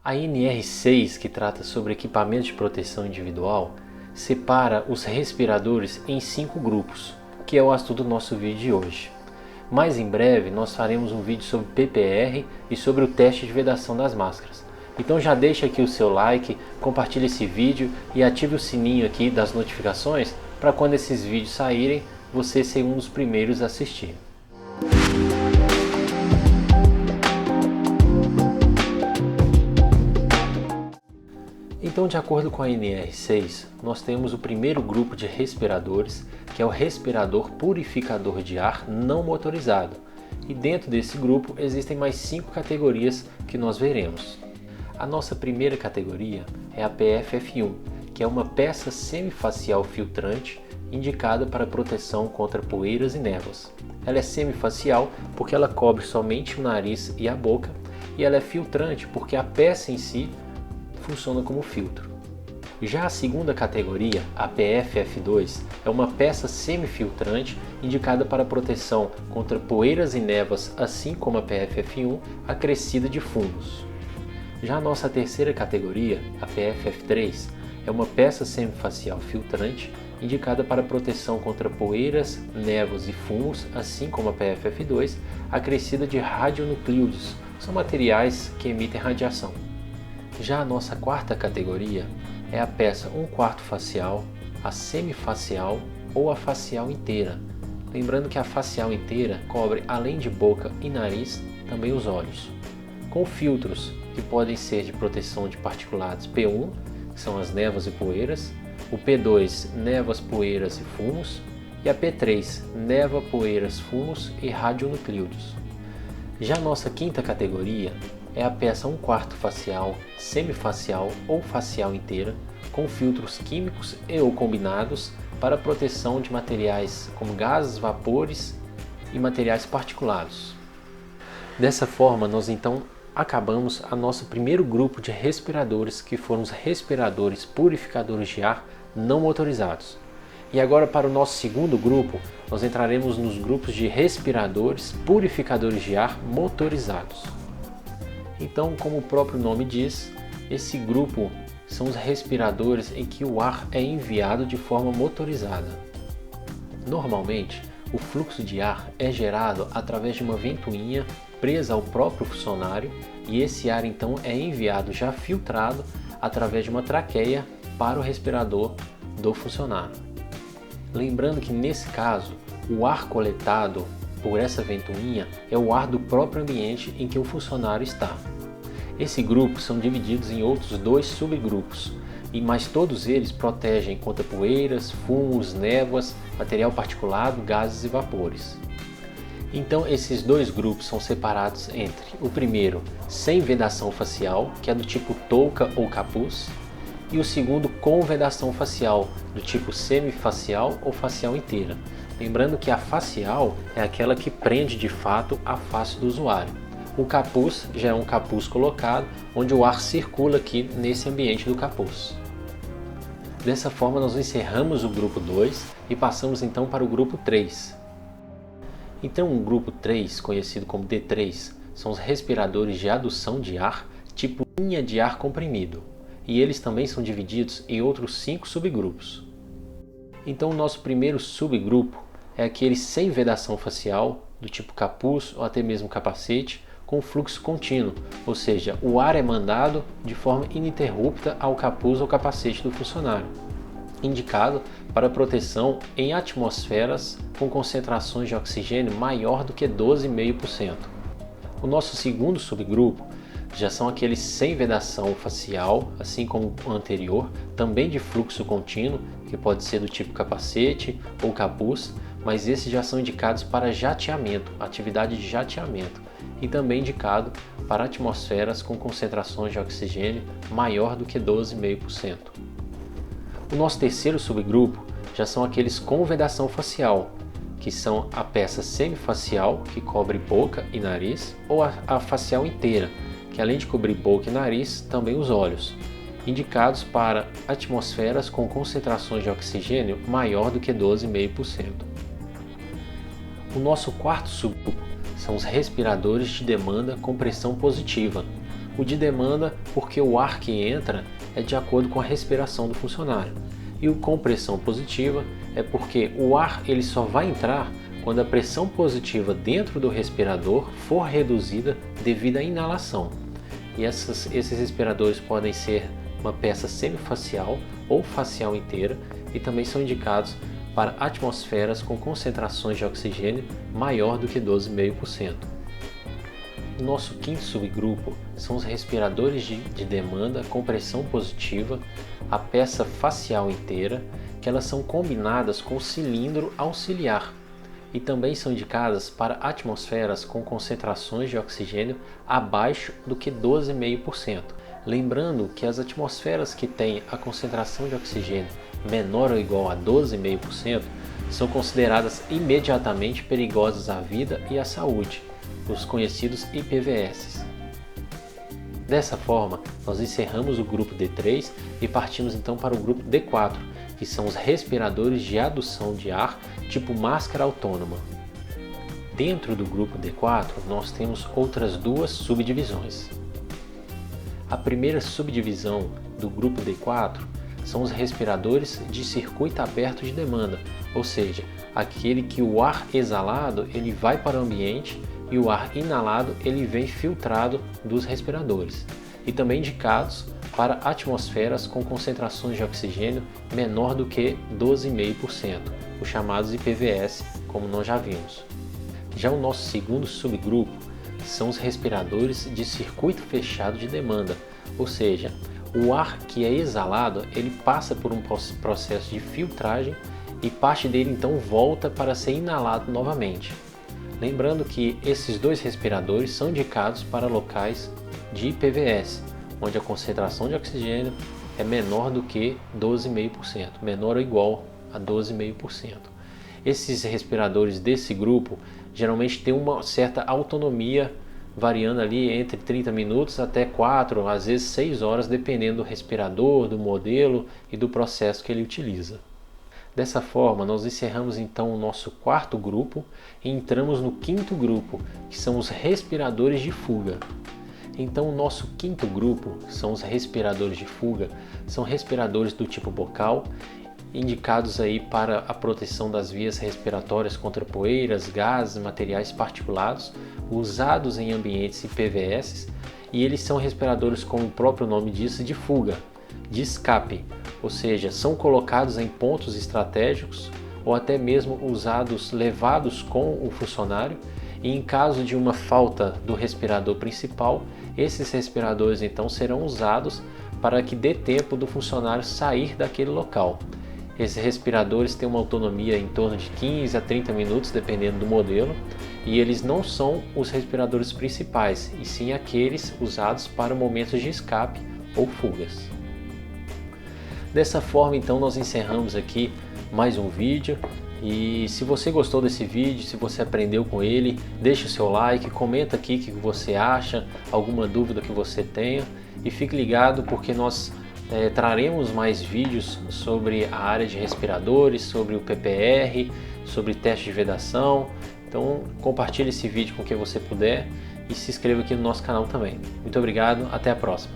A NR6, que trata sobre equipamentos de proteção individual, separa os respiradores em 5 grupos, que é o assunto do nosso vídeo de hoje. Mais em breve nós faremos um vídeo sobre PPR e sobre o teste de vedação das máscaras. Então já deixa aqui o seu like, compartilhe esse vídeo e ative o sininho aqui das notificações para quando esses vídeos saírem, você ser um dos primeiros a assistir. Então, de acordo com a NR6, nós temos o primeiro grupo de respiradores, que é o respirador purificador de ar não motorizado. E dentro desse grupo existem mais 5 categorias que nós veremos. A nossa primeira categoria é a PFF1, que é uma peça semifacial filtrante indicada para proteção contra poeiras e névoas. Ela é semifacial porque ela cobre somente o nariz e a boca, e ela é filtrante porque a peça em si funciona como filtro. Já a segunda categoria, a PFF2, é uma peça semifiltrante indicada para proteção contra poeiras e névoas, assim como a PFF1, acrescida de fungos. Já a nossa terceira categoria, a PFF3, é uma peça semifacial filtrante indicada para proteção contra poeiras, névoas e fungos, assim como a PFF2, acrescida de radionuclídeos, são materiais que emitem radiação. Já a nossa quarta categoria é a peça 1/4 facial, a semifacial ou a facial inteira. Lembrando que a facial inteira cobre, além de boca e nariz, também os olhos. Com filtros que podem ser de proteção de particulados P1, que são as névoas e poeiras, o P2, névoas, poeiras e fumos, e a P3, névoa, poeiras, fumos e radionuclídeos. Já a nossa quinta categoria é a peça 1/4 facial, semifacial ou facial inteira, com filtros químicos e ou combinados para proteção de materiais como gases, vapores e materiais particulados. Dessa forma, nós então acabamos a nosso primeiro grupo de respiradores, que foram os respiradores purificadores de ar não motorizados. E agora, para o nosso segundo grupo, nós entraremos nos grupos de respiradores purificadores de ar motorizados. Então, como o próprio nome diz, esse grupo são os respiradores em que o ar é enviado de forma motorizada. Normalmente, o fluxo de ar é gerado através de uma ventoinha presa ao próprio funcionário, e esse ar então é enviado já filtrado através de uma traqueia para o respirador do funcionário. Lembrando que nesse caso, o ar coletado por essa ventoinha é o ar do próprio ambiente em que o funcionário está. Esse grupo são divididos em outros 2 subgrupos, mas todos eles protegem contra poeiras, fumos, névoas, material particulado, gases e vapores. Então esses 2 grupos são separados entre o primeiro, sem vedação facial, que é do tipo touca ou capuz, e o segundo com vedação facial, do tipo semifacial ou facial inteira. Lembrando que a facial é aquela que prende de fato a face do usuário. O capuz já é um capuz colocado, onde o ar circula aqui nesse ambiente do capuz. Dessa forma nós encerramos o grupo 2 e passamos então para o grupo 3. Então o grupo 3, conhecido como D3, são os respiradores de adução de ar, tipo linha de ar comprimido. E eles também são divididos em outros 5 subgrupos. Então o nosso primeiro subgrupo é aquele sem vedação facial, do tipo capuz ou até mesmo capacete, com fluxo contínuo, ou seja, o ar é mandado de forma ininterrupta ao capuz ou capacete do funcionário, indicado para proteção em atmosferas com concentrações de oxigênio maior do que 12,5%. O nosso segundo subgrupo já são aqueles sem vedação facial, assim como o anterior, também de fluxo contínuo, que pode ser do tipo capacete ou capuz, mas esses já são indicados para jateamento, atividade de jateamento, e também indicado para atmosferas com concentrações de oxigênio maior do que 12,5%. O nosso terceiro subgrupo já são aqueles com vedação facial, que são a peça semifacial, que cobre boca e nariz, ou a facial inteira, que além de cobrir boca e nariz, também os olhos, indicados para atmosferas com concentrações de oxigênio maior do que 12,5%. O nosso quarto subgrupo são os respiradores de demanda com pressão positiva, O de demanda, porque o ar que entra é de acordo com a respiração do funcionário. E o com pressão positiva é porque o ar ele só vai entrar quando a pressão positiva dentro do respirador for reduzida devido à inalação. E esses respiradores podem ser uma peça semifacial ou facial inteira e também são indicados para atmosferas com concentrações de oxigênio maior do que 12,5%. O nosso quinto subgrupo são os respiradores de demanda com pressão positiva, a peça facial inteira, que elas são combinadas com o cilindro auxiliar e também são indicadas para atmosferas com concentrações de oxigênio abaixo do que 12,5%. Lembrando que as atmosferas que têm a concentração de oxigênio menor ou igual a 12,5% são consideradas imediatamente perigosas à vida e à saúde, os conhecidos IPVS. Dessa forma, nós encerramos o grupo D3 e partimos então para o grupo D4, que são os respiradores de adução de ar tipo máscara autônoma. Dentro do grupo D4, nós temos outras duas subdivisões. A primeira subdivisão do grupo D4 são os respiradores de circuito aberto de demanda, ou seja, aquele que o ar exalado ele vai para o ambiente e o ar inalado ele vem filtrado dos respiradores, e também indicados para atmosferas com concentrações de oxigênio menor do que 12,5%, os chamados IPVS, como nós já vimos. Já o nosso segundo subgrupo são os respiradores de circuito fechado de demanda, ou seja, o ar que é exalado ele passa por um processo de filtragem e parte dele então volta para ser inalado novamente. Lembrando que esses dois respiradores são indicados para locais de IPVS, onde a concentração de oxigênio é menor do que 12,5%, menor ou igual a 12,5%. Esses respiradores desse grupo geralmente têm uma certa autonomia, variando ali entre 30 minutos até 4, às vezes 6 horas, dependendo do respirador, do modelo e do processo que ele utiliza. Dessa forma, nós encerramos então o nosso quarto grupo e entramos no quinto grupo, que são os respiradores de fuga. Então, o nosso quinto grupo são os respiradores de fuga, são respiradores do tipo bocal, indicados aí para a proteção das vias respiratórias contra poeiras, gases, materiais particulados, usados em ambientes IPVS, e eles são respiradores, como o próprio nome diz, de fuga, de escape, ou seja, são colocados em pontos estratégicos ou até mesmo levados com o funcionário, e em caso de uma falta do respirador principal, esses respiradores então serão usados para que dê tempo do funcionário sair daquele local. Esses respiradores têm uma autonomia em torno de 15 a 30 minutos, dependendo do modelo, e eles não são os respiradores principais, e sim aqueles usados para momentos de escape ou fugas. Dessa forma, então, nós encerramos aqui mais um vídeo. E se você gostou desse vídeo, se você aprendeu com ele, deixa o seu like, comenta aqui o que você acha, alguma dúvida que você tenha, e fique ligado porque nós traremos mais vídeos sobre a área de respiradores, sobre o PPR, sobre teste de vedação. Então compartilhe esse vídeo com quem você puder e se inscreva aqui no nosso canal também. Muito obrigado, até a próxima.